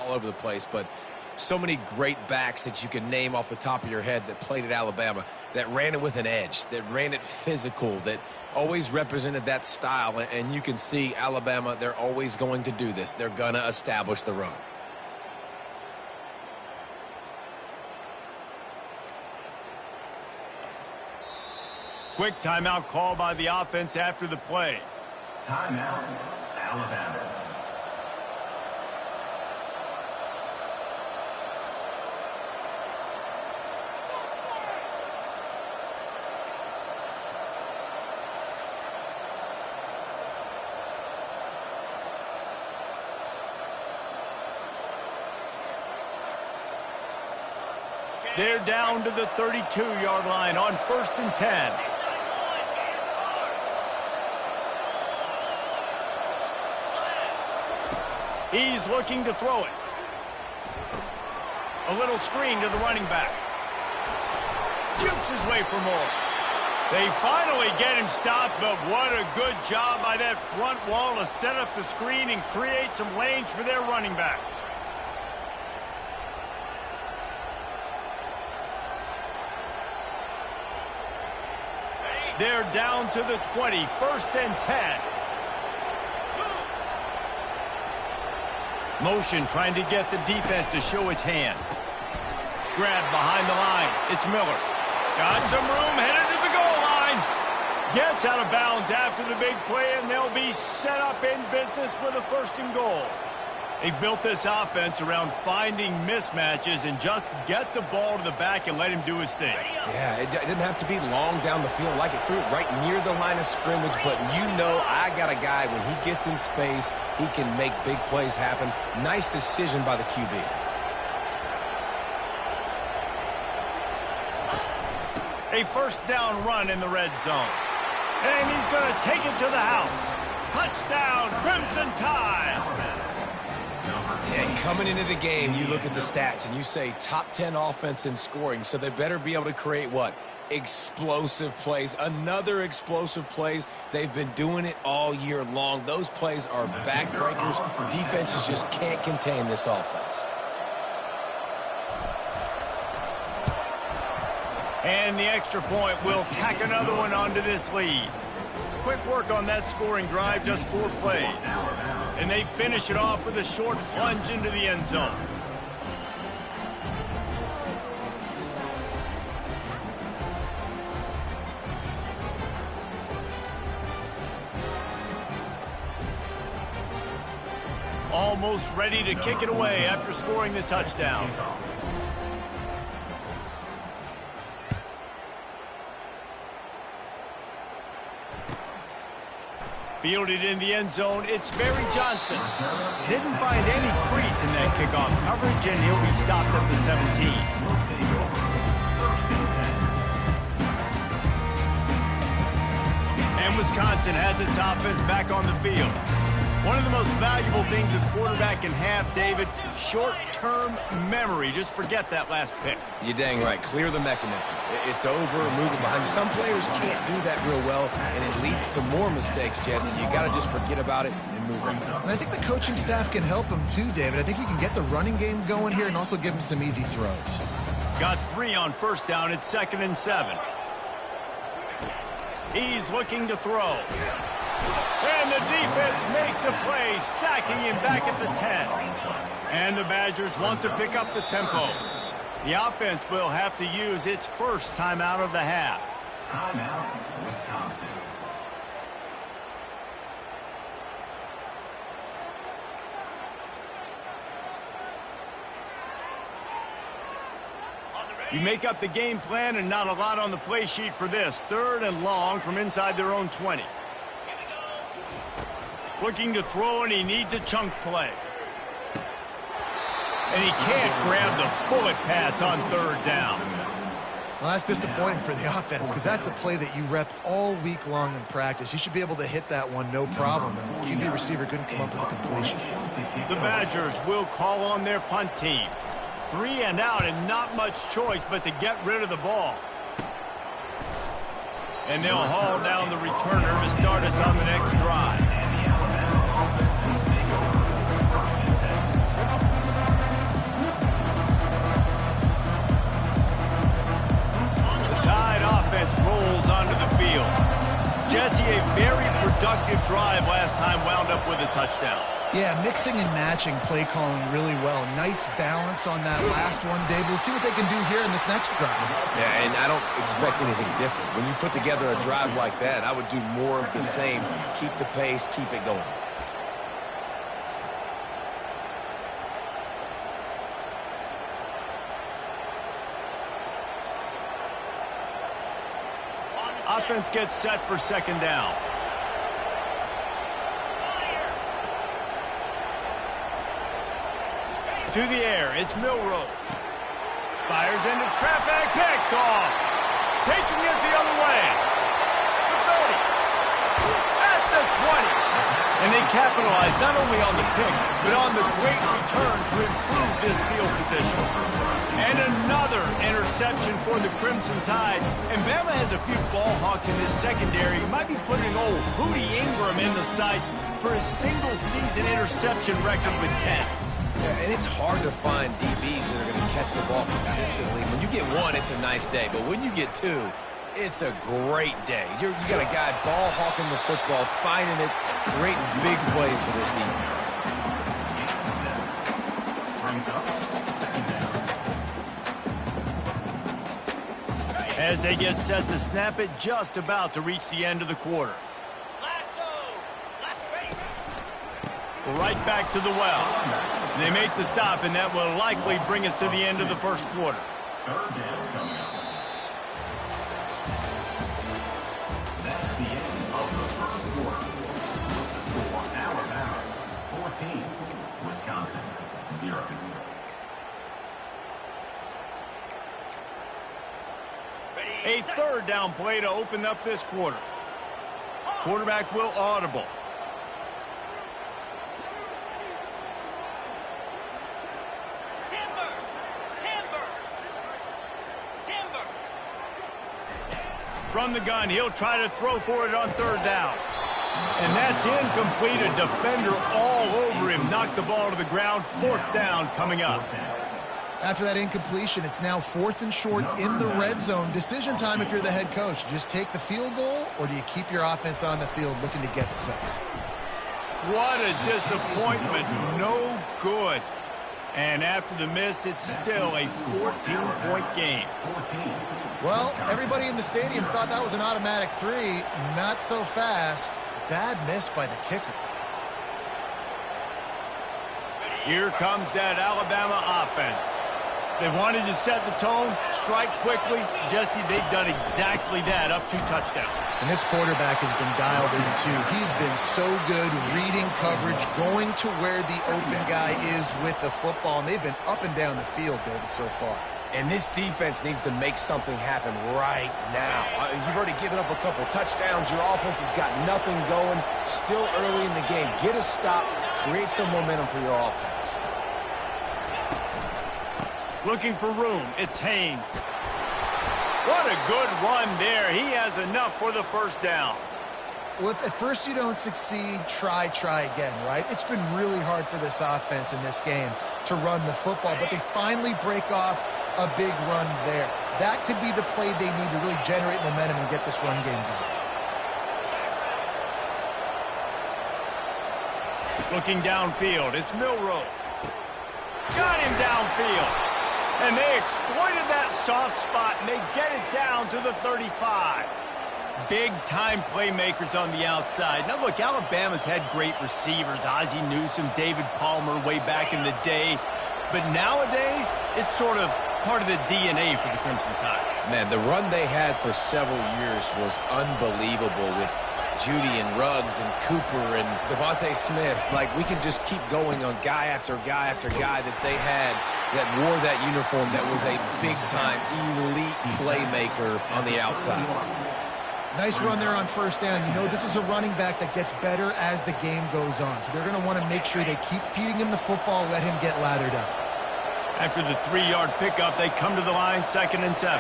all over the place, but so many great backs that you can name off the top of your head that played at Alabama, that ran it with an edge, that ran it physical, that always represented that style. And you can see Alabama, they're always going to do this. They're going to establish the run. Quick timeout call by the offense after the play. Timeout, Alabama. They're down to the 32-yard line on 1st and 10. He's looking to throw it. A little screen to the running back. Jukes his way for more. They finally get him stopped, but what a good job by that front wall to set up the screen and create some lanes for their running back. They're down to the 20, 1st and 10. Motion trying to get the defense to show his hand. Grab behind the line. It's Miller. Got some room, headed to the goal line. Gets out of bounds after the big play, and they'll be set up in business with a 1st and goal. They've built this offense around finding mismatches and just get the ball to the back and let him do his thing. Yeah, it didn't have to be long down the field. Like it threw it right near the line of scrimmage, but you know I got a guy, when he gets in space, he can make big plays happen. Nice decision by the QB. A 1st down run in the red zone. And he's going to take it to the house. Touchdown, Crimson Tide. And coming into the game, you look at the stats and you say top 10 offense in scoring, so they better be able to create what? Explosive plays. Another explosive plays. They've been doing it all year long. Those plays are backbreakers. Defenses just can't contain this offense. And the extra point will tack another one onto this lead. Quick work on that scoring drive, just 4 plays. And they finish it off with a short plunge into the end zone. Almost ready to kick it away after scoring the touchdown. Fielded in the end zone, it's Barry Johnson. Didn't find any crease in that kickoff coverage, and he'll be stopped at the 17. And Wisconsin has its offense back on the field. One of the most valuable things a quarterback can have, David, short-term memory. Just forget that last pick. You're dang right. Clear the mechanism. It's over, moving behind you. Some players can't do that real well, and it leads to more mistakes, Jesse. You got to just forget about it and move on. And I think the coaching staff can help him too, David. I think you can get the running game going here and also give him some easy throws. Got 3 on 1st down. It's 2nd and 7. He's looking to throw. And the defense makes a play, sacking him back at the 10. And the Badgers want to pick up the tempo. The offense will have to use its 1st timeout of the half. Timeout, Wisconsin. You make up the game plan and not a lot on the play sheet for this. 3rd and long from inside their own 20. Looking to throw, and he needs a chunk play. And he can't grab the bullet pass on 3rd down. Well, that's disappointing for the offense because that's a play that you rep all week long in practice. You should be able to hit that one no problem. And the QB receiver couldn't come up with a completion. The Badgers will call on their punt team. 3 and out, and not much choice but to get rid of the ball. And they'll haul down the returner to start us on the next drive. drive last time wound up with a touchdown. Yeah, mixing and matching play calling really well. Nice balance on that last one, David. Let's see what they can do here in this next drive. Yeah, and I don't expect anything different. When you put together a drive like that, I would do more of the same. Keep the pace, keep it going. Offense gets set for second down. To the air, it's Milroe. Fires into traffic, picked off. Taking it the other way. The 30. At the 20. And they capitalize not only on the pick, but on the great return to improve this field position. And another interception for the Crimson Tide. And Bama has a few ball hawks in his secondary. He might be putting old Hootie Ingram in the sights for his single-season interception record with 10. Yeah, and it's hard to find DBs that are going to catch the ball consistently. When you get one, it's a nice day. But when you get two, it's a great day. You got a guy ball hawking the football, finding it, creating big plays for this defense. As they get set to snap it, just about to reach the end of the quarter. Right back to the well. They make the stop, and that will likely bring us to the end of the first quarter. Third down coming up. That's the end of the first quarter. For Alabama, 14. Wisconsin, 0. A third down play to open up this quarter. Quarterback will audible. From the gun, he'll try to throw for it on third down. And that's incomplete. A defender all over him. Knocked the ball to the ground. Fourth down coming up. After that incompletion, it's now 4th and short in the red zone. Decision time if you're the head coach. Just take the field goal, or do you keep your offense on the field looking to get 6? What a disappointment. No good. And after the miss, it's still a 14-point game. Well, everybody in the stadium thought that was an automatic 3. Not so fast. Bad miss by the kicker. Here comes that Alabama offense. They wanted to set the tone, strike quickly. Jesse, they've done exactly that, up 2 touchdowns. And this quarterback has been dialed in, too. He's been so good reading coverage, going to where the open guy is with the football. And they've been up and down the field, David, so far. And this defense needs to make something happen right now. You've already given up a couple touchdowns. Your offense has got nothing going. Still early in the game. Get a stop. Create some momentum for your offense. Looking for room. It's Haynes. What a good run there. He has enough for the first down. Well, if at first you don't succeed, try again, right? It's been really hard for this offense in this game to run the football, but they finally break off a big run there. That could be the play they need to really generate momentum and get this run game going. Looking downfield, it's Milroe. Got him downfield. And they exploited that soft spot, and they get it down to the 35. Big-time playmakers on the outside. Now, look, Alabama's had great receivers. Ozzie Newsome, David Palmer way back in the day. But nowadays, it's sort of part of the DNA for the Crimson Tide. Man, the run they had for several years was unbelievable with Judy and Ruggs and Cooper and Devontae Smith. Like, we can just keep going on guy after guy after guy that they had that wore that uniform that was a big-time elite playmaker on the outside. Nice run there on first down. You know, this is a running back that gets better as the game goes on. So they're going to want to make sure they keep feeding him the football, let him get lathered up. After the 3-yard pickup, they come to the line, 2nd and 7.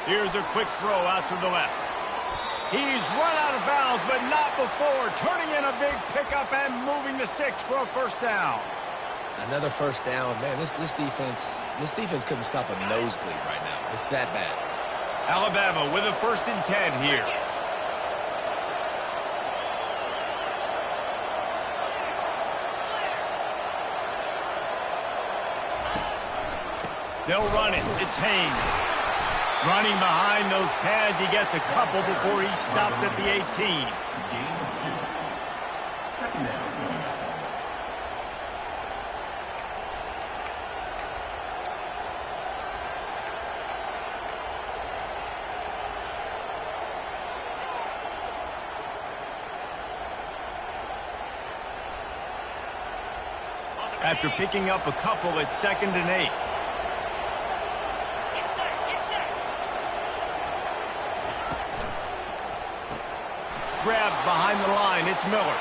Here's a quick throw out to the left. He's run out of bounds, but not before turning in a big pickup and moving the sticks for a first down. Another first down. Man, this defense couldn't stop a nosebleed right now. It's that bad. Alabama with a 1st and 10 here. They'll run it. It's Haynes. Running behind those pads, he gets a couple before he's stopped at the 18. Gain of 2. Second down coming up. After picking up a couple, it's 2nd and 8. Grabbed behind the line, it's Miller.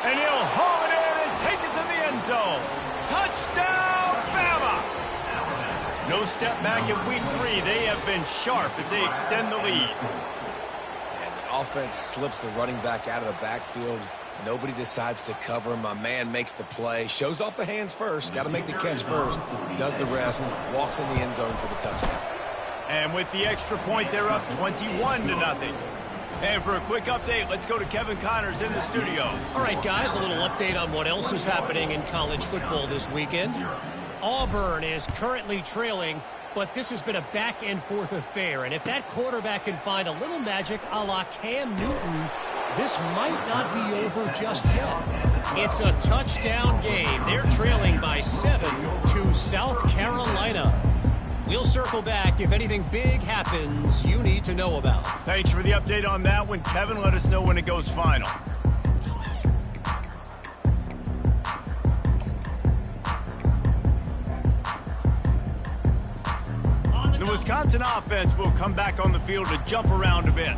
And he'll haul it in and take it to the end zone. Touchdown, Bama! No step back in week 3. They have been sharp as they extend the lead. And the offense slips the running back out of the backfield. Nobody decides to cover him. My man makes the play. Shows off the hands first. Got to make the catch first. Does the rest. Walks in the end zone for the touchdown. And with the extra point, they're up 21-0. And for a quick update, let's go to Kevin Connors in the studio. All right, guys, a little update on what else is happening in college football this weekend. Auburn is currently trailing, but this has been a back-and-forth affair. And if that quarterback can find a little magic a la Cam Newton, this might not be over just yet. It's a touchdown game. They're trailing by 7 to South Carolina. We'll circle back if anything big happens you need to know about. Thanks for the update on that one, Kevin. Let us know when it goes final. The Wisconsin offense will come back on the field to jump around a bit.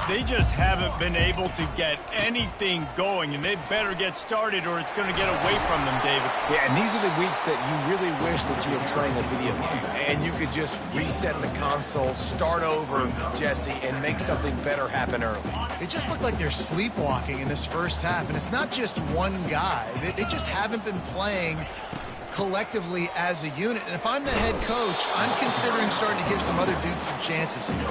They just haven't been able to get anything going, and they better get started or it's going to get away from them, David. Yeah, and these are the weeks that you really wish that you were playing a video game and you could just reset the console, start over, Jesse, and make something better happen early. They just look like they're sleepwalking in this first half, and it's not just one guy. They just haven't been playing collectively as a unit. And if I'm the head coach, I'm considering starting to give some other dudes some chances here.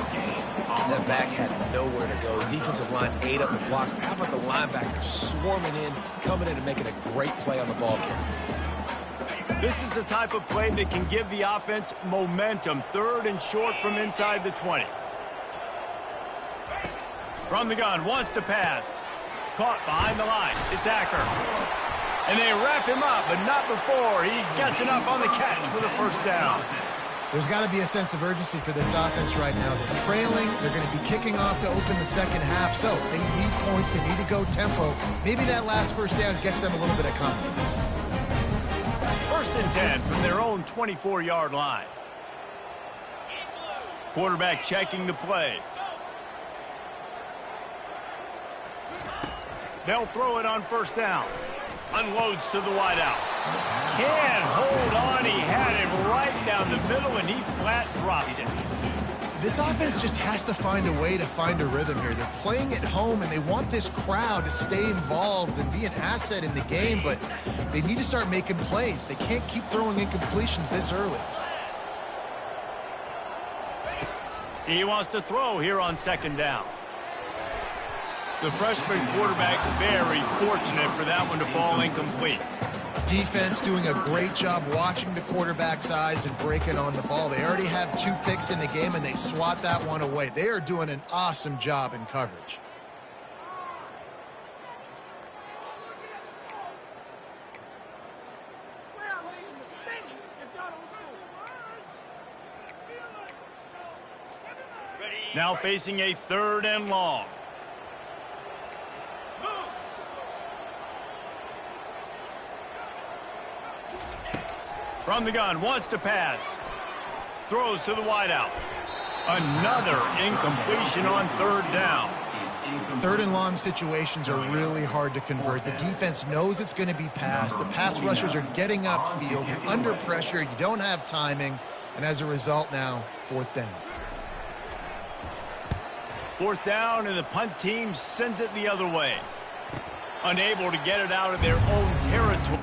That back had nowhere to go. The defensive line ate up the blocks. How about the linebackers swarming in, coming in and making a great play on the ball carrier? This is the type of play that can give the offense momentum. 3rd and short from inside the 20. From the gun, wants to pass. Caught behind the line. It's Acker. And they wrap him up, but not before he gets enough on the catch for the first down. There's got to be a sense of urgency for this offense right now. They're trailing. They're going to be kicking off to open the second half. So they need points. They need to go tempo. Maybe that last first down gets them a little bit of confidence. 1st and 10 from their own 24-yard line. Quarterback checking the play. They'll throw it on 1st down. Unloads to the wideout. Can't hold on. He had it right down the middle, and he flat dropped it. This offense just has to find a way to find a rhythm here. They're playing at home, and they want this crowd to stay involved and be an asset in the game, but they need to start making plays. They can't keep throwing incompletions this early. He wants to throw here on 2nd down. The freshman quarterback very fortunate for that one to fall incomplete. Defense doing a great job watching the quarterback's eyes and breaking on the ball. They already have 2 picks in the game, and they swat that one away. They are doing an awesome job in coverage. Now facing a 3rd and long. From the gun, wants to pass. Throws to the wideout. Another incompletion on 3rd down. 3rd and long situations are really hard to convert. The defense knows it's going to be passed. The pass rushers are getting upfield. You're under pressure. You don't have timing. And as a result now, 4th down. 4th down, and the punt team sends it the other way. Unable to get it out of their own territory.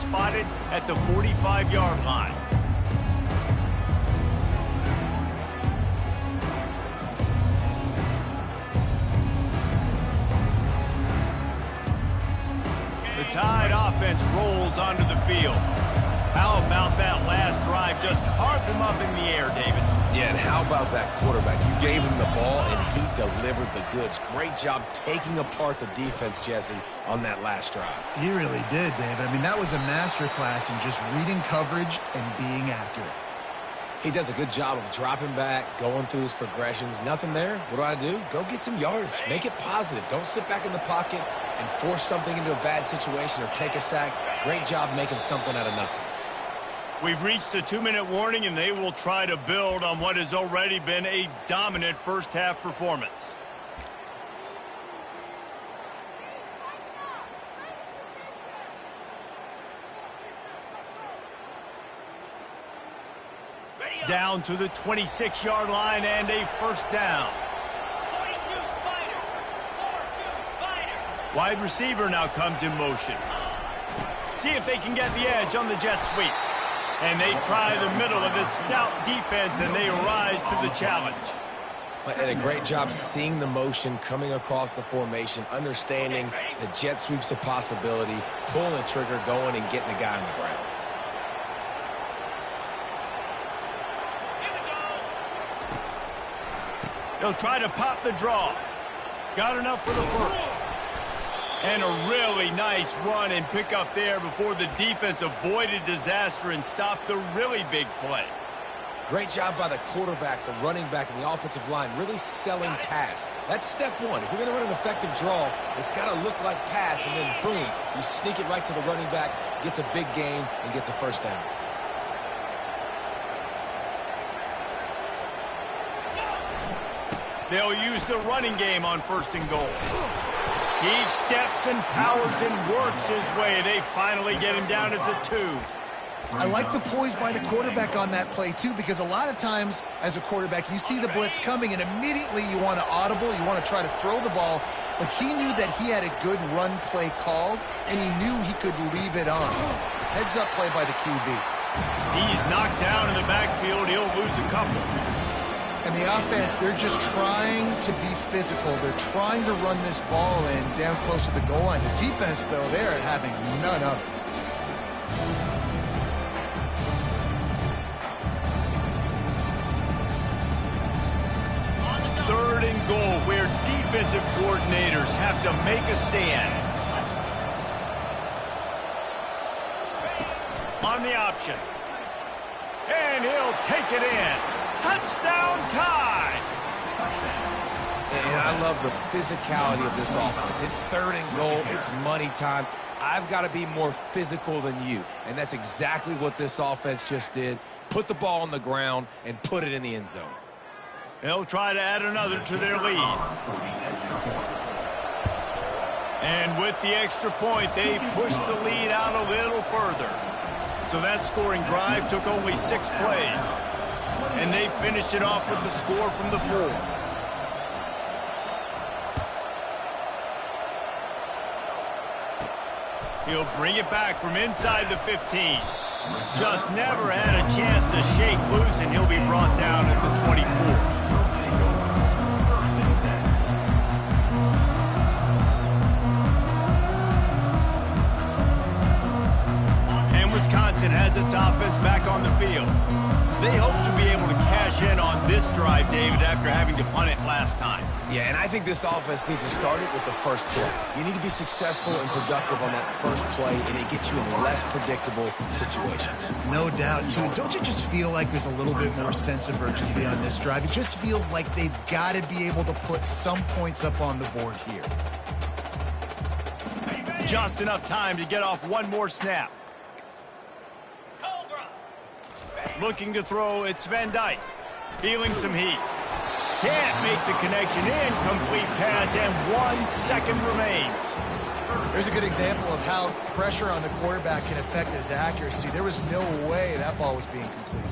spotted at the 45-yard line. The Tide offense rolls onto the field. How about that last drive? Just carved him up in the air, David. Yeah, and how about that quarterback? You gave him the ball, and he delivered the goods. Great job taking apart the defense, Jesse, on that last drive. He really did, David. I mean, that was a masterclass in just reading coverage and being accurate. He does a good job of dropping back, going through his progressions. Nothing there. What do? Go get some yardage. Make it positive. Don't sit back in the pocket and force something into a bad situation or take a sack. Great job making something out of nothing. We've reached the 2-minute warning, and they will try to build on what has already been a dominant first-half performance. Down to the 26-yard line and a first down. Wide receiver now comes in motion. See if they can get the edge on the jet sweep. And they try the middle of this stout defense, and they rise to the challenge. And a great job seeing the motion coming across the formation, understanding the jet sweep's a possibility, pulling the trigger, going, and getting the guy on the ground. They'll try to pop the draw. Got enough for the first. And a really nice run and pick up there before the defense avoided disaster and stopped the really big play. Great job by the quarterback, the running back, and the offensive line really selling pass. That's step one. If you're going to run an effective draw, it's got to look like pass, and then boom, you sneak it right to the running back, gets a big gain, and gets a first down. They'll use the running game on first and goal. He steps and powers and works his way. They finally get him down at the 2. I like the poise by the quarterback on that play, too, because a lot of times as a quarterback, you see the blitz coming, and immediately you want to audible, you want to try to throw the ball, but he knew that he had a good run play called, and he knew he could leave it on. Heads-up play by the QB. He's knocked down in the backfield. He'll lose a couple. And the offense, they're just trying to be physical. They're trying to run this ball in down close to the goal line. The defense, though, they're having none of it. Third and goal, where defensive coordinators have to make a stand. On the option. And he'll take it in. Touchdown Tide! And I love the physicality of this offense. It's third and goal. It's money time. I've got to be more physical than you. And that's exactly what this offense just did. Put the ball on the ground and put it in the end zone. They'll try to add another to their lead. And with the extra point, they push the lead out a little further. So that scoring drive took only 6 plays. And they finished it off with the score from the 4. He'll bring it back from inside the 15. Just never had a chance to shake loose, and he'll be brought down at the 24. Wisconsin has its offense back on the field. They hope to be able to cash in on this drive, David, after having to punt it last time. Yeah, and I think this offense needs to start it with the first play. You need to be successful and productive on that first play, and it gets you in less predictable situations. No doubt, too. Don't you just feel like there's a little bit more sense of urgency on this drive? It just feels like they've got to be able to put some points up on the board here. Just enough time to get off one more snap. Looking to throw, it's Van Dyke. Feeling some heat. Can't make the connection. Incomplete pass, and 1 second remains. There's a good example of how pressure on the quarterback can affect his accuracy. There was no way that ball was being completed.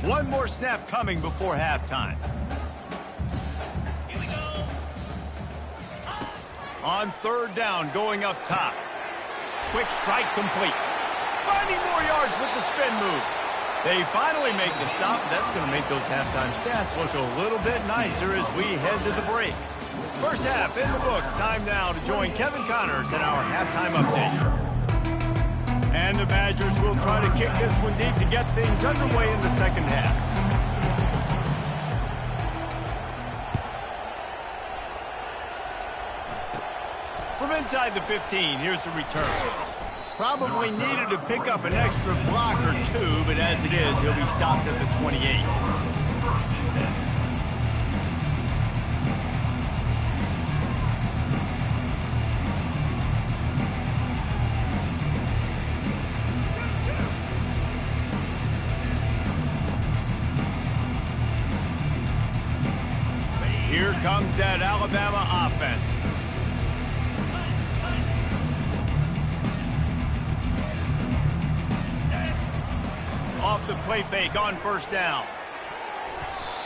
One more snap coming before halftime. On third down, going up top. Quick strike complete. Finding more yards with the spin move. They finally make the stop. That's going to make those halftime stats look a little bit nicer as we head to the break. First half in the books. Time now to join Kevin Connors in our halftime update. And the Badgers will try to kick this one deep to get things underway in the second half. From inside the 15, here's the return. Probably needed to pick up an extra block or two, but as it is, he'll be stopped at the 28. Here comes that Alabama offense. Off the play fake on first down.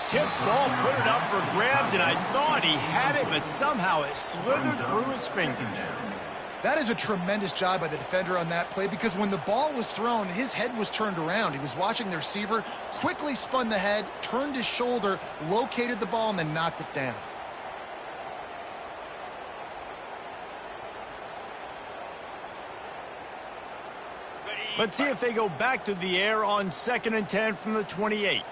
Tip ball, put it up for grabs, and I thought he had it, but somehow it slithered through his fingers. That is a tremendous job by the defender on that play because when the ball was thrown, his head was turned around. He was watching the receiver, quickly spun the head, turned his shoulder, located the ball, and then knocked it down. Let's see if they go back to the air on 2nd and 10 from the 28.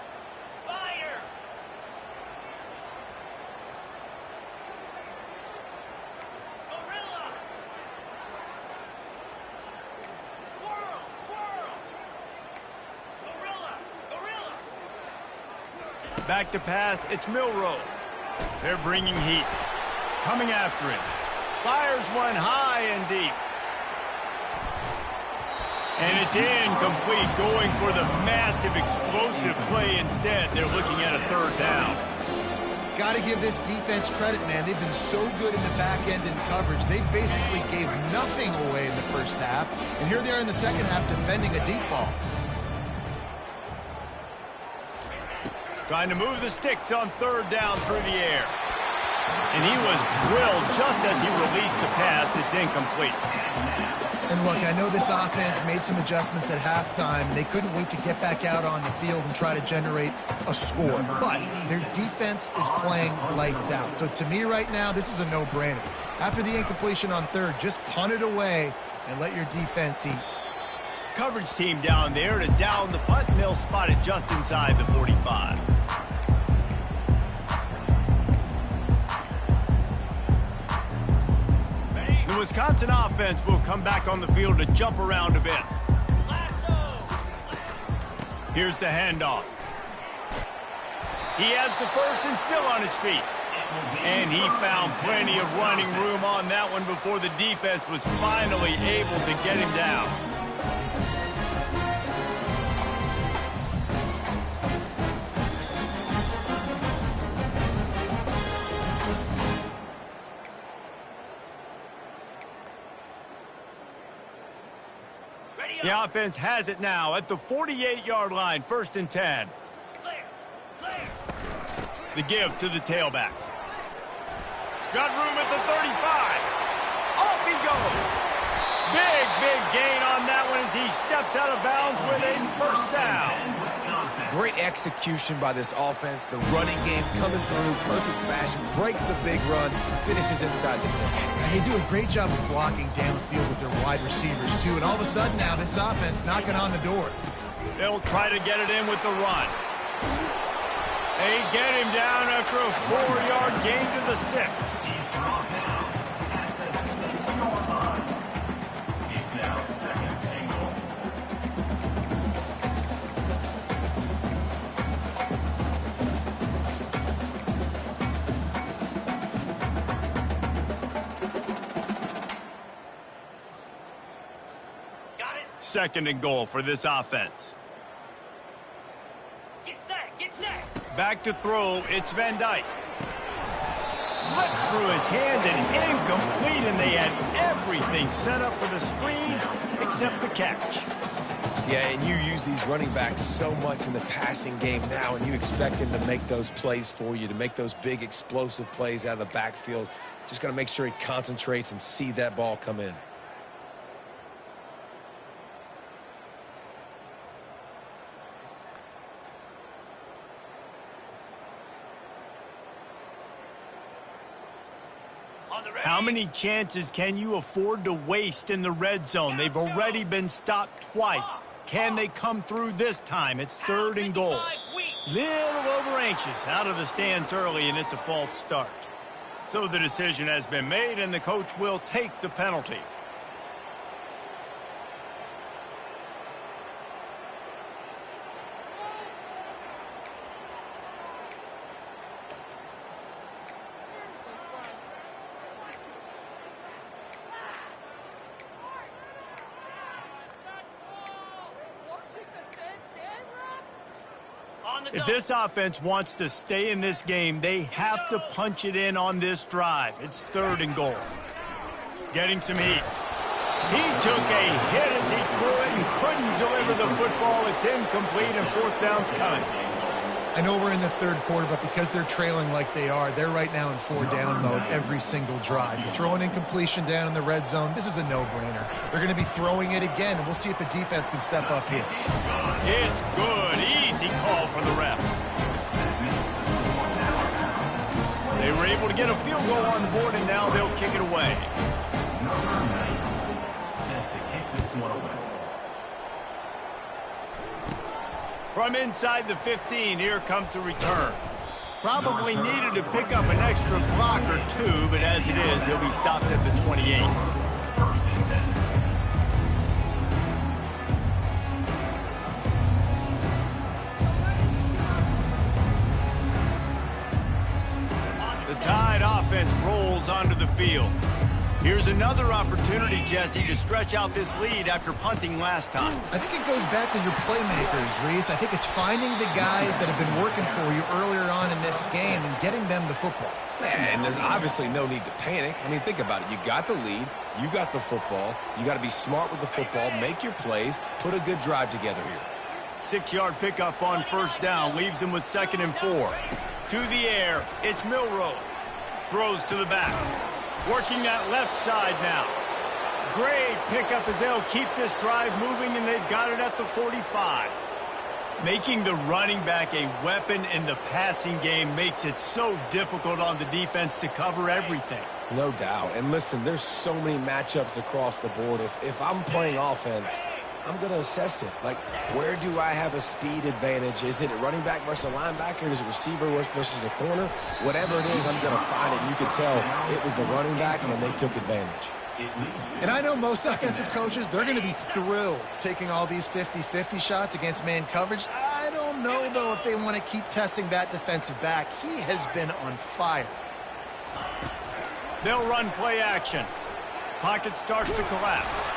Back to pass, it's Milroe. They're bringing heat. Coming after him. Fires one high and deep. And it's incomplete, going for the massive explosive play instead. They're looking at a third down. Got to give this defense credit, man. They've been so good in the back end in coverage. They basically gave nothing away in the first half. And here they are in the second half defending a deep ball. Trying to move the sticks on third down through the air. And he was drilled just as he released the pass. It's incomplete. And look, I know this offense made some adjustments at halftime, and they couldn't wait to get back out on the field and try to generate a score. But their defense is playing lights out. So to me right now, this is a no-brainer. After the incompletion on third, just punt it away and let your defense eat. Coverage team down there to down the punt, and they'll spot it just inside the 45. The Wisconsin offense will come back on the field to jump around a bit. Here's the handoff. He has the first and still on his feet. And he found plenty of running room on that one before the defense was finally able to get him down. The offense has it now at the 48-yard line, 1st and 10. The give to the tailback. Got room at the 35. Off he goes. Big gain on that one as he steps out of bounds with a first down. Great execution by this offense. The running game coming through, perfect fashion, breaks the big run, finishes inside the 10. And they do a great job of blocking downfield with their wide receivers, too. And all of a sudden now, this offense knocking on the door. They'll try to get it in with the run. They get him down after a 4-yard gain to the 6. Second and goal for this offense. Get set. Back to throw, it's Van Dyke. Slips through his hands and incomplete, and they had everything set up for the screen except the catch. Yeah, and you use these running backs so much in the passing game now, and you expect him to make those plays for you, to make those big explosive plays out of the backfield. Just got to make sure he concentrates and see that ball come in. How many chances can you afford to waste in the red zone? They've already been stopped twice. Can they come through this time? It's 3rd and goal. Little over anxious out of the stands early, and it's a false start. So the decision has been made, and the coach will take the penalty. If this offense wants to stay in this game, they have to punch it in on this drive. It's 3rd and goal. Getting some heat. He took a hit as he could and couldn't deliver the football. It's incomplete, and 4th down's coming. I know we're in the 3rd quarter, but because they're trailing like they are, they're right now in 4-down mode every single drive. You throw an incompletion down in the red zone, this is a no-brainer. They're going to be throwing it again, and we'll see if the defense can step up here. It's good. Easy call for the ref. They were able to get a field goal on the board, and now they'll kick it away. Number 9 set to kick this one away. From inside the 15, here comes the return. Probably needed to pick up an extra block or two, but as it is, he'll be stopped at the 28. 1st and 10. The Tide offense rolls onto the field. Here's another opportunity, Jesse, to stretch out this lead after punting last time. I think it goes back to your playmakers, Reese. I think it's finding the guys that have been working for you earlier on in this game and getting them the football. And there's obviously no need to panic. I mean, think about it. You got the lead. You got the football. You got to be smart with the football. Make your plays. Put a good drive together here. 6-yard pickup on 1st down. Leaves him with 2nd and 4. To the air. It's Milroe. Throws to the back. Working that left side now. Great pickup as they'll keep this drive moving, and they've got it at the 45. Making the running back a weapon in the passing game makes it so difficult on the defense to cover everything. No doubt. And listen, there's so many matchups across the board. If I'm playing offense, I'm going to assess it. Like, where do I have a speed advantage? Is it a running back versus a linebacker? Is it receiver versus a corner? Whatever it is, I'm going to find it. You can tell it was the running back, and they took advantage. And I know most offensive coaches, they're going to be thrilled taking all these 50-50 shots against man coverage. I don't know, though, if they want to keep testing that defensive back. He has been on fire. They'll run play action. Pocket starts to collapse.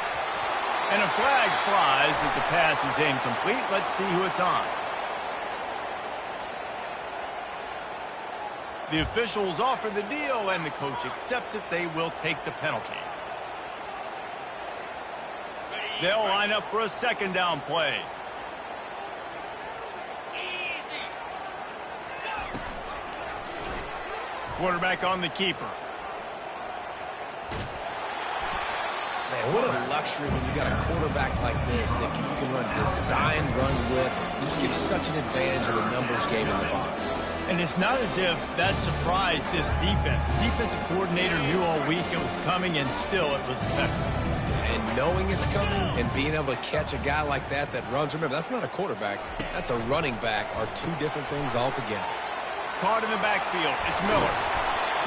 And a flag flies as the pass is incomplete. Let's see who it's on. The officials offer the deal, and the coach accepts it. They will take the penalty. They'll line up for a 2nd down play. Quarterback on the keeper. Man, what a luxury when you got a quarterback like this that you can run design runs with. You just give such an advantage in the numbers game in the box. And it's not as if that surprised this defense. The defensive coordinator knew all week it was coming, and still it was effective. And knowing it's coming and being able to catch a guy like that runs, remember, that's not a quarterback. That's a running back, are two different things altogether. Caught in the backfield. It's Miller.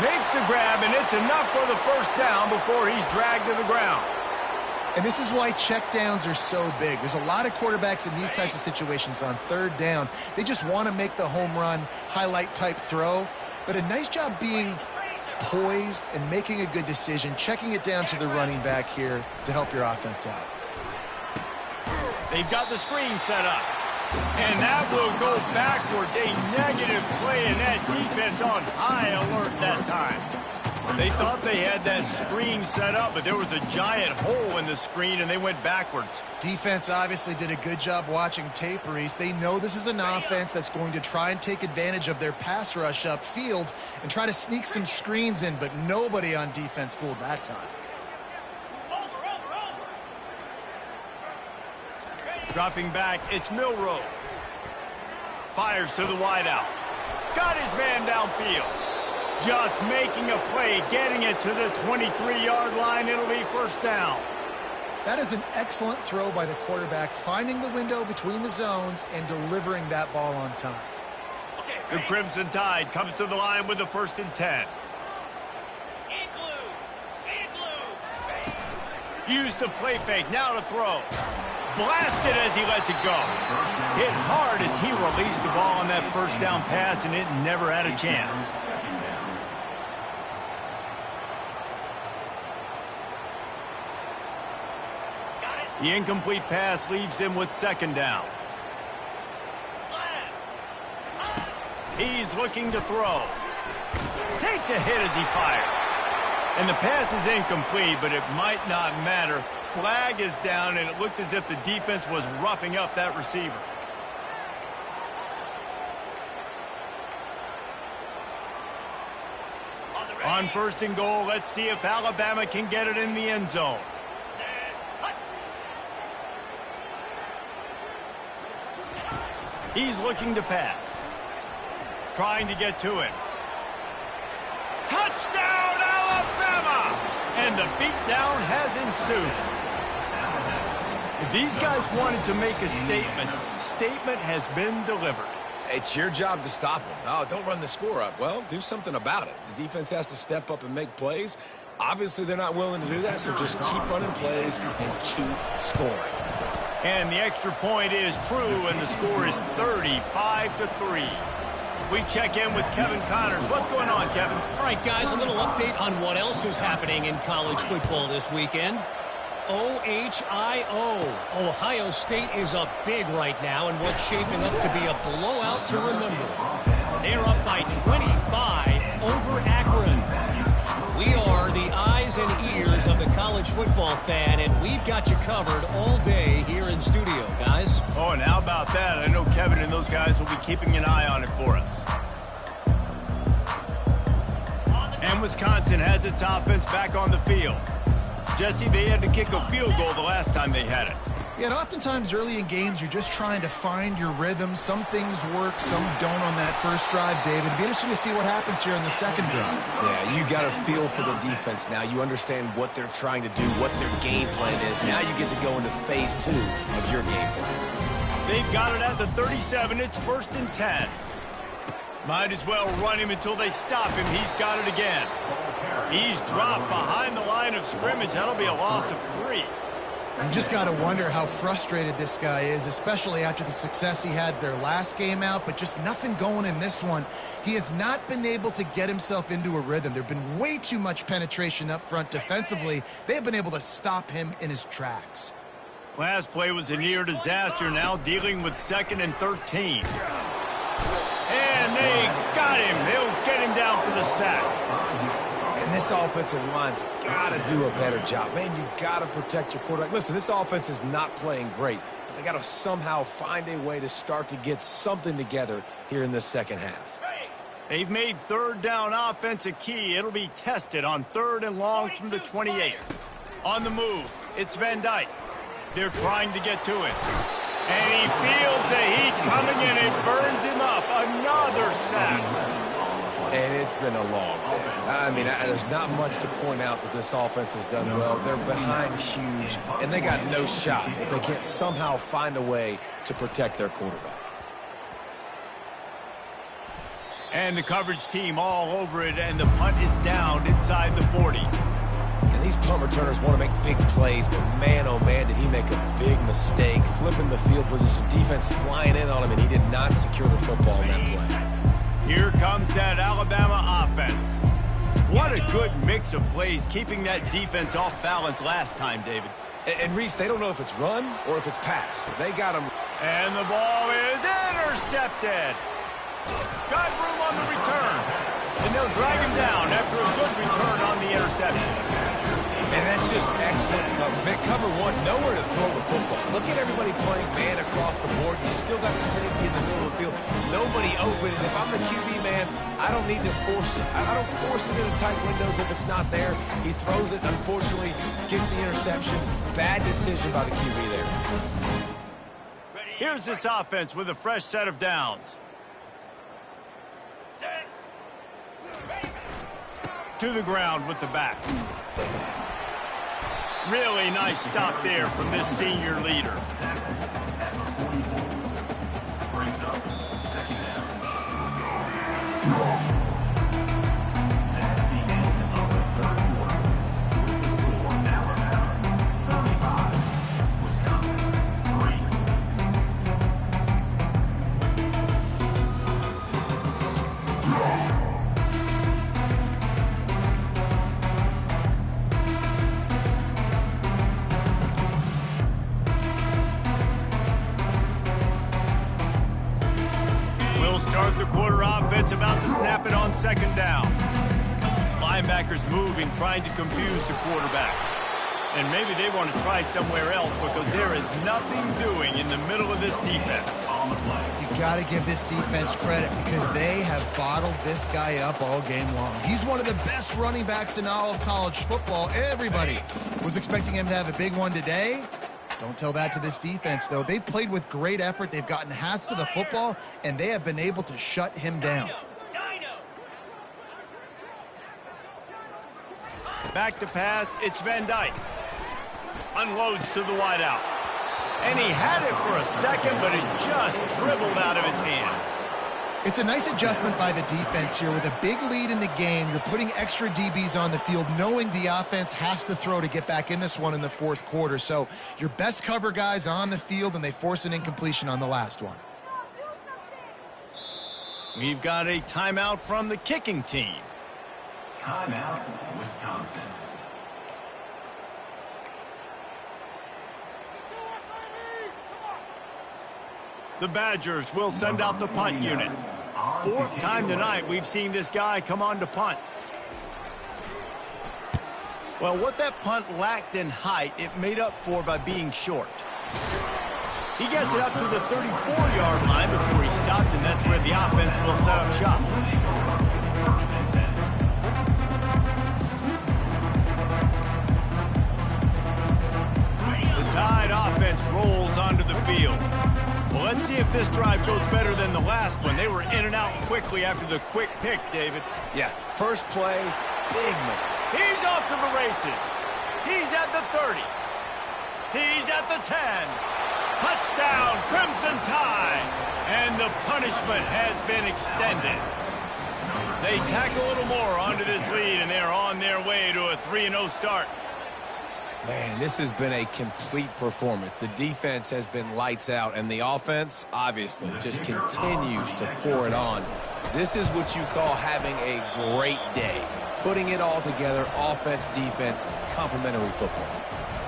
Makes the grab, and it's enough for the 1st down before he's dragged to the ground. And this is why checkdowns are so big. There's a lot of quarterbacks in these types of situations on 3rd down. They just want to make the home run, highlight-type throw. But a nice job being poised and making a good decision, checking it down to the running back here to help your offense out. They've got the screen set up. And that will go backwards. A negative play, and that defense on high alert that time. They thought they had that screen set up, but there was a giant hole in the screen, and they went backwards. Defense obviously did a good job watching tape, Reese. They know this is an offense that's going to try and take advantage of their pass rush upfield and try to sneak some screens in, but nobody on defense fooled that time. Dropping back, it's Milroe. Fires to the wideout. Got his man downfield. Just making a play, getting it to the 23-yard line. It'll be first down. That is an excellent throw by the quarterback, finding the window between the zones and delivering that ball on time. The Crimson Tide comes to the line with the 1st and 10. Use the play fake, now to throw. Blasted as he lets it go. Hit hard as he released the ball on that first down pass, and it never had a chance. The incomplete pass leaves him with 2nd down. He's looking to throw. Takes a hit as he fires. And the pass is incomplete, but it might not matter. Flag is down, and it looked as if the defense was roughing up that receiver. On 1st and goal, let's see if Alabama can get it in the end zone. He's looking to pass. Trying to get to it. Touchdown, Alabama! And the beatdown has ensued. If these guys wanted to make a statement has been delivered. It's your job to stop them. Oh, don't run the score up. Well, do something about it. The defense has to step up and make plays. Obviously, they're not willing to do that, so just keep running plays and keep scoring. And the extra point is true, and the score is 35-3. We check in with Kevin Connors. What's going on, Kevin? All right, guys, a little update on what else is happening in college football this weekend. OHIO. Ohio State is up big right now, and what's shaping up to be a blowout to remember. They're up by 25 over Akron. We are the eyes and ears of the college football fan, and we've got you covered all day here in studio, guys. Oh, and how about that? I know Kevin and those guys will be keeping an eye on it for us. And Wisconsin has its offense back on the field. Jesse, they had to kick a field goal the last time they had it. Yeah, and oftentimes early in games, you're just trying to find your rhythm. Some things work, some don't on that first drive, David. It'd be interesting to see what happens here in the second drive. Yeah, you got a feel for the defense now. You understand what they're trying to do, what their game plan is. Now you get to go into phase 2 of your game plan. They've got it at the 37. It's 1st and 10. Might as well run him until they stop him. He's got it again. He's dropped behind the line of scrimmage. That'll be a loss of 3. You just got to wonder how frustrated this guy is, especially after the success he had their last game out, but just nothing going in this one. He has not been able to get himself into a rhythm. There have been way too much penetration up front defensively. They have been able to stop him in his tracks. Last play was a near disaster, now dealing with 2nd and 13. And they got him. They'll get him down for the sack. And this offensive line's got to do a better job. Man, you got to protect your quarterback. Listen, this offense is not playing great, but they got to somehow find a way to start to get something together here in this second half. They've made 3rd down offense a key. It'll be tested on 3rd and long from the 28. On the move, it's Van Dyke. They're trying to get to it. And he feels the heat coming in. It burns him up. Another sack. And it's been a long day. I mean, there's not much to point out that this offense has done well. They're behind huge, and they got no shot if they can't somehow find a way to protect their quarterback. And the coverage team all over it, and the punt is down inside the 40. And these punt returners want to make big plays, but man, oh man, did he make a big mistake. Flipping the field position, defense flying in on him, and he did not secure the football in that play. Here comes that Alabama offense. What a good mix of plays, keeping that defense off balance last time, David. And Reese, they don't know if it's run or if it's pass. They got him. And the ball is intercepted. Got room on the return. And they'll drag him down after a good return on the interception. And that's just excellent cover. Man, cover one, nowhere to throw the football. Look at everybody playing man across the board. You still got the safety in the middle of the field. Nobody open. And if I'm the QB man, I don't need to force it. I don't force it into tight windows if it's not there. He throws it, unfortunately, gets the interception. Bad decision by the QB there. Here's this offense with a fresh set of downs. To the ground with the back. Really nice stop there from this senior leader. Brings up second down. That's the end of the third quarter. With the score, Alabama 35, Wisconsin 3. Start the quarter offense, about to snap it on second down. Linebackers moving, trying to confuse the quarterback. And maybe they want to try somewhere else because there is nothing doing in the middle of this defense. You got to give this defense credit because they have bottled this guy up all game long. He's one of the best running backs in all of college football. Everybody was expecting him to have a big one today. Don't tell that to this defense, though. They've played with great effort. They've gotten hats to the football, and they have been able to shut him down. Back to pass, it's Van Dyke. Unloads to the wideout. And he had it for a second, but it just dribbled out of his hands. It's a nice adjustment by the defense here. With a big lead in the game, you're putting extra DBs on the field, knowing the offense has to throw to get back in this one in the fourth quarter. So your best cover guys on the field, and they force an incompletion on the last one. We've got a timeout from the kicking team. Timeout, Wisconsin. The Badgers will send out the punt unit. Fourth time tonight we've seen this guy come on to punt. Well, what that punt lacked in height, it made up for by being short. He gets it up to the 34-yard line before he stopped, and that's where the offense will set up shop. The Tide offense rolls onto the field. Well, let's see if this drive goes better than the last one. They were in and out quickly after the quick pick, David. Yeah, first play, big mistake. He's off to the races. He's at the 30. He's at the 10. Touchdown, Crimson Tide. And the punishment has been extended. They tack a little more onto this lead, and they're on their way to a 3-0 start. Man, this has been a complete performance. The defense has been lights out, and the offense, obviously, just continues to pour it on. This is what you call having a great day. Putting it all together, offense, defense, complementary football.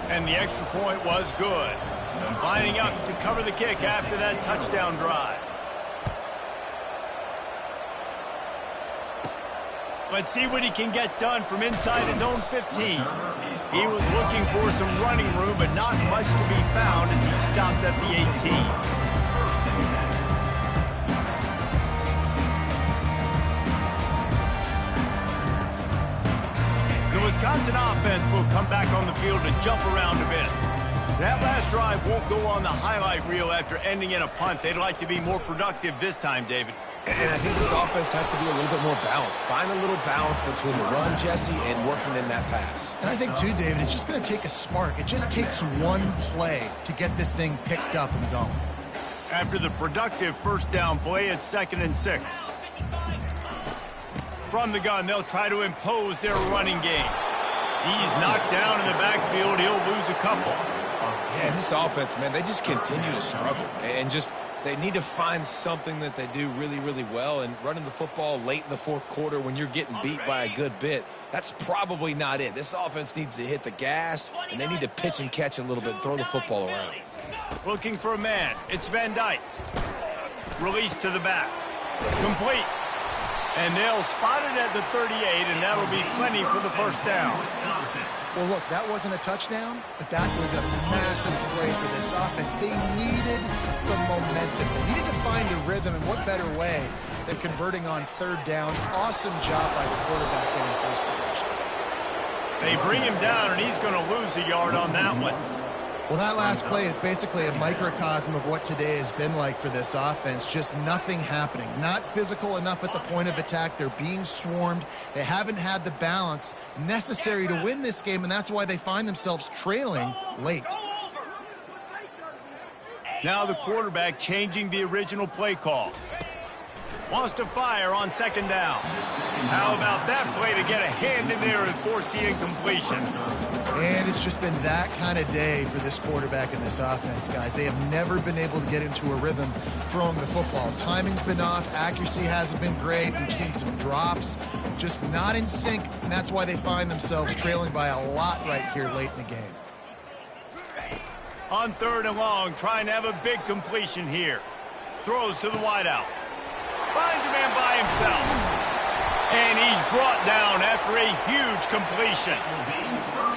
And the extra point was good. Lining up to cover the kick after that touchdown drive. Let's see what he can get done from inside his own 15. He was looking for some running room, but not much to be found as he stopped at the 18. The Wisconsin offense will come back on the field and jump around a bit. That last drive won't go on the highlight reel after ending in a punt. They'd like to be more productive this time, David. And I think this offense has to be a little bit more balanced. Find a little balance between the run, Jesse, and working in that pass. And I think, too, David, it's just going to take a spark. It just takes one play to get this thing picked up and going. After the productive first down play, it's 2nd and 6. From the gun, they'll try to impose their running game. He's knocked down in the backfield. He'll lose a couple. Yeah, and this offense, man, they just continue to struggle. And just they need to find something that they do really, really well. And running the football late in the fourth quarter when you're getting beat by a good bit, that's probably not it. This offense needs to hit the gas, and they need to pitch and catch a little bit and throw the football around. Looking for a man. It's Van Dyke. Release to the back. Complete. And they'll spot it at the 38, and that'll be plenty for the first down. Well, look, that wasn't a touchdown, but that was a massive play for this offense. They needed some momentum. They needed to find a rhythm, and what better way than converting on third down. Awesome job by the quarterback getting first progression. They bring him down, and he's going to lose a yard on that one. Well, that last play is basically a microcosm of what today has been like for this offense. Just nothing happening. Not physical enough at the point of attack. They're being swarmed. They haven't had the balance necessary to win this game, and that's why they find themselves trailing late. Now the quarterback changing the original play call. Wants to fire on second down. How about that play to get a hand in there and force the incompletion? And it's just been that kind of day for this quarterback and this offense, guys. They have never been able to get into a rhythm throwing the football. Timing's been off. Accuracy hasn't been great. We've seen some drops. Just not in sync, and that's why they find themselves trailing by a lot right here late in the game. On third and long, trying to have a big completion here. Throws to the wideout. Finds a man by himself. And he's brought down after a huge completion.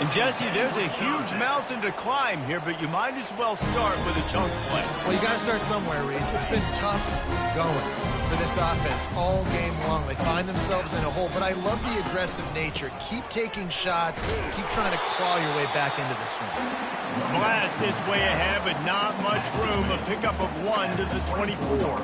And Jesse, there's a huge mountain to climb here, but you might as well start with a chunk play. Well, you got to start somewhere, Reese. It's been tough going for this offense all game long. They find themselves in a hole, but I love the aggressive nature. Keep taking shots. Keep trying to claw your way back into this one. Blast his way ahead, but not much room. A pickup of 1 to the 24.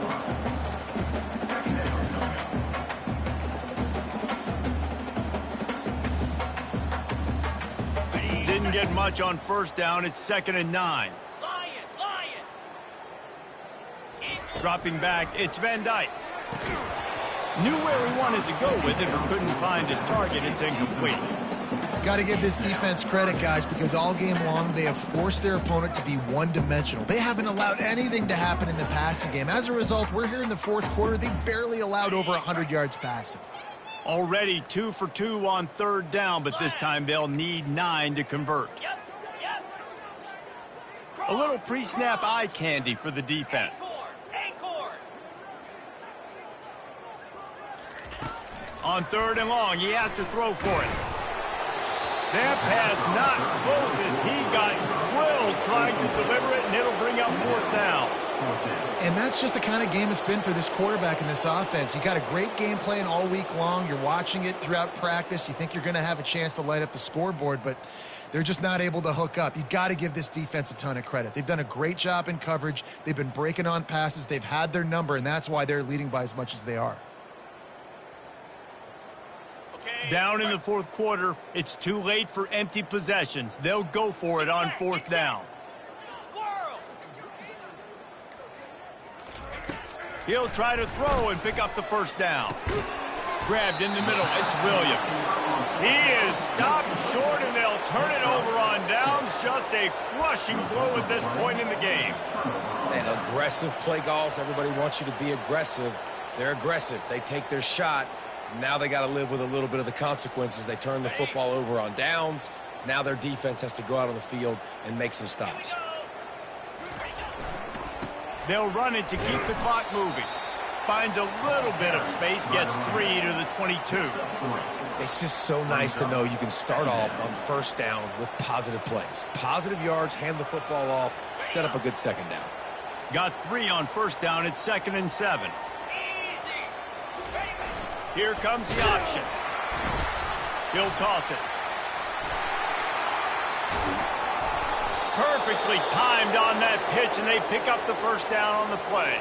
Didn't get much on first down. It's 2nd and 9. Dropping back, it's Van Dyke. Knew where he wanted to go with it, but couldn't find his target. It's incomplete. Got to give this defense credit, guys, because all game long they have forced their opponent to be one-dimensional. They haven't allowed anything to happen in the passing game. As a result, we're here in the fourth quarter. They barely allowed over 100 yards passing. Already 2 for 2 on third down, but this time they'll need 9 to convert. A little pre-snap eye candy for the defense. On third and long, he has to throw for it. That pass not close as he got drilled trying to deliver it, and it'll bring up fourth down. And that's just the kind of game it's been for this quarterback and this offense. You got a great game plan all week long. You're watching it throughout practice. You think you're going to have a chance to light up the scoreboard, but they're just not able to hook up. You got to give this defense a ton of credit. They've done a great job in coverage. They've been breaking on passes. They've had their number, and that's why they're leading by as much as they are. Down in the fourth quarter, it's too late for empty possessions. They'll go for it on fourth down. He'll try to throw and pick up the first down. Grabbed in the middle, it's Williams. He is stopped short, and they'll turn it over on downs. Just a crushing blow at this point in the game. And aggressive play calls. Everybody wants you to be aggressive. They're aggressive. They take their shot. Now they got to live with a little bit of the consequences. They turn the football over on downs. Now their defense has to go out on the field and make some stops. They'll run it to keep the clock moving. Finds a little bit of space, gets 3 to the 22. It's just so nice to know you can start off on first down with positive plays. Positive yards, hand the football off, set up a good second down. Got 3 on first down, it's 2nd and 7. Here comes the option. He'll toss it. Perfectly timed on that pitch, and they pick up the first down on the play.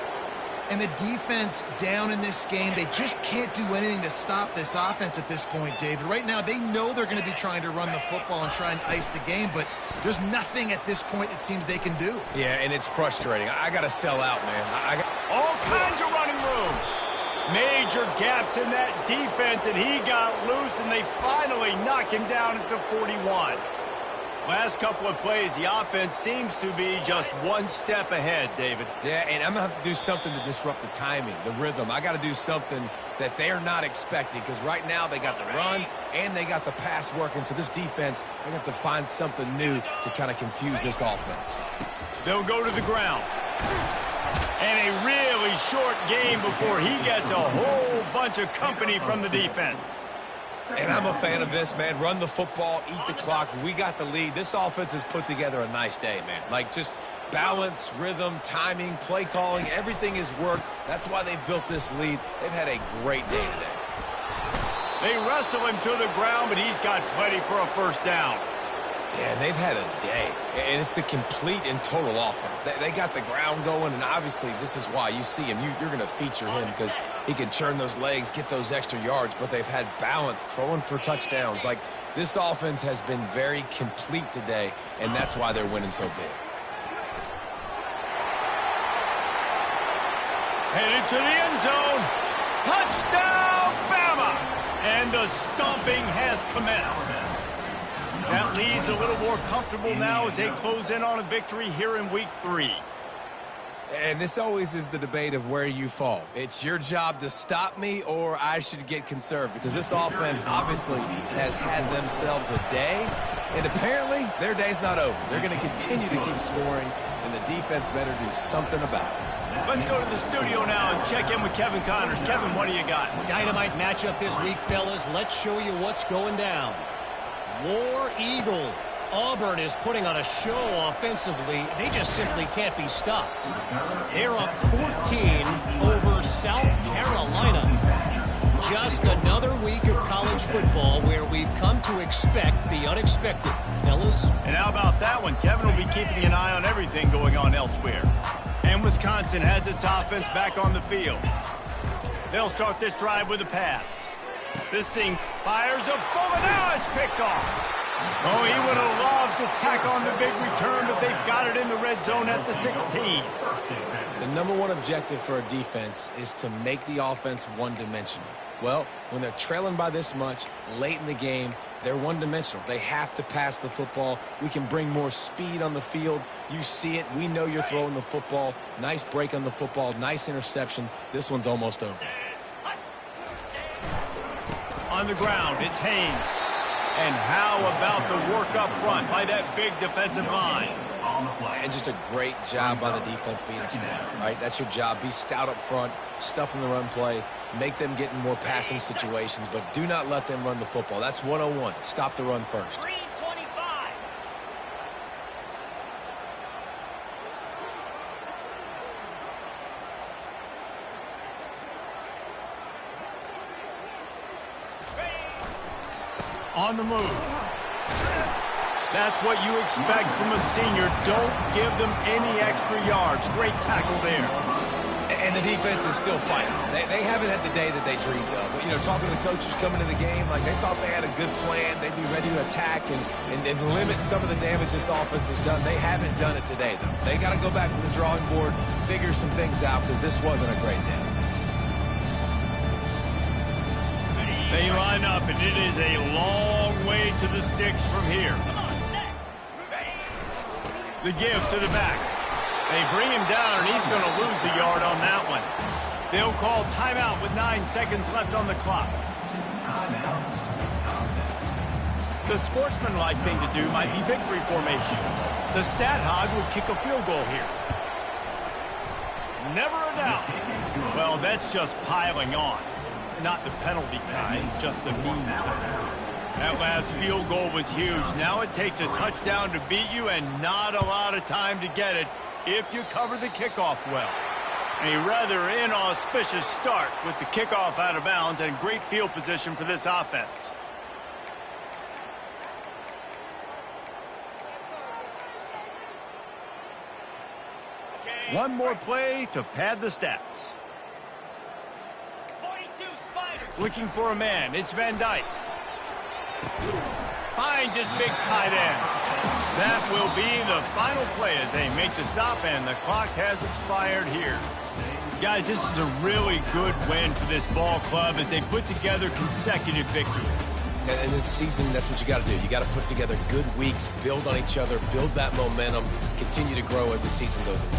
And the defense down in this game, they just can't do anything to stop this offense at this point, David. Right now, they know they're going to be trying to run the football and try and ice the game, but there's nothing at this point it seems they can do. Yeah, and it's frustrating. I got to sell out, man. All kinds of running room. Major gaps in that defense, and he got loose, and they finally knock him down at the 41. Last couple of plays, the offense seems to be just one step ahead, David. Yeah, and I'm going to have to do something to disrupt the timing, the rhythm. I got to do something that they're not expecting, because right now they got the run and they got the pass working. So this defense, they have to find something new to kind of confuse this offense. They'll go to the ground. And a really short game before he gets a whole bunch of company from the defense. And I'm a fan of this, man. Run the football, eat the clock. We got the lead. This offense has put together a nice day, man. Like, just balance, rhythm, timing, play calling, everything has worked. That's why they've built this lead. They've had a great day today. They wrestle him to the ground, but he's got plenty for a first down. Yeah, and they've had a day, and it's the complete and total offense. They got the ground going, and obviously this is why you see him. You're going to feature him because he can churn those legs, get those extra yards, but they've had balance, throwing for touchdowns. Like, this offense has been very complete today, and that's why they're winning so big. Headed to the end zone. Touchdown, Bama! And the stomping has commenced. That lead's a little more comfortable now as they close in on a victory here in Week 3. And this always is the debate of where you fall. It's your job to stop me, or I should get conserved, because this offense obviously has had themselves a day, and apparently their day's not over. They're going to continue to keep scoring, and the defense better do something about it. Let's go to the studio now and check in with Kevin Connors. Kevin, what do you got? Dynamite matchup this week, fellas. Let's show you what's going down. War Eagle. Auburn is putting on a show offensively. They just simply can't be stopped. They're up 14 over South Carolina. Just another week of college football where we've come to expect the unexpected, fellas. And how about that one? Kevin will be keeping an eye on everything going on elsewhere. And Wisconsin has its offense back on the field. They'll start this drive with a pass. This thing fires a bullet. Now it's picked off. Oh, he would have loved to tack on the big return, but they've got it in the red zone at the 16. The number one objective for a defense is to make the offense one-dimensional. Well, when they're trailing by this much late in the game, they're one-dimensional. They have to pass the football. We can bring more speed on the field. You see it. We know you're throwing the football. Nice break on the football. Nice interception. This one's almost over. On the ground, it's Haynes. And how about the work up front by that big defensive line? And just a great job by the defense being stout, right? That's your job. Be stout up front, stuff in the run play, make them get in more passing situations, but do not let them run the football. That's 101. Stop the run first. 325. On the move. That's what you expect from a senior. Don't give them any extra yards. Great tackle there. And the defense is still fighting. They haven't had the day that they dreamed of. You know, talking to the coaches coming to the game, like they thought they had a good plan. They'd be ready to attack and limit some of the damage this offense has done. They haven't done it today, though. They got to go back to the drawing board, figure some things out, because this wasn't a great day. They line up, and it is a long way to the sticks from here. The give to the back. They bring him down, and he's going to lose a yard on that one. They'll call timeout with 9 seconds left on the clock. The sportsmanlike thing to do might be victory formation. The stat hog would kick a field goal here. Never a doubt. Well, that's just piling on. Not the penalty kind, just the mean kind. That last field goal was huge. Now it takes a touchdown to beat you and not a lot of time to get it if you cover the kickoff well. A rather inauspicious start with the kickoff out of bounds and great field position for this offense. One more play to pad the stats. Looking for a man. It's Van Dyke. Finds his big tight end. That will be the final play as they make the stop, and the clock has expired here. Guys, this is a really good win for this ball club as they put together consecutive victories. And this season, that's what you got to do. You got to put together good weeks, build on each other, build that momentum, continue to grow as the season goes on.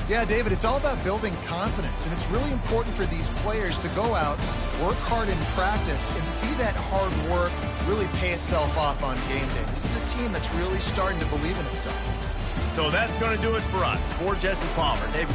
Yeah, David, it's all about building confidence, and it's really important for these players to go out, work hard in practice, and see that hard work really pay itself off on game day. This is a team that's really starting to believe in itself. So that's going to do it for us. For Jesse Palmer, Dave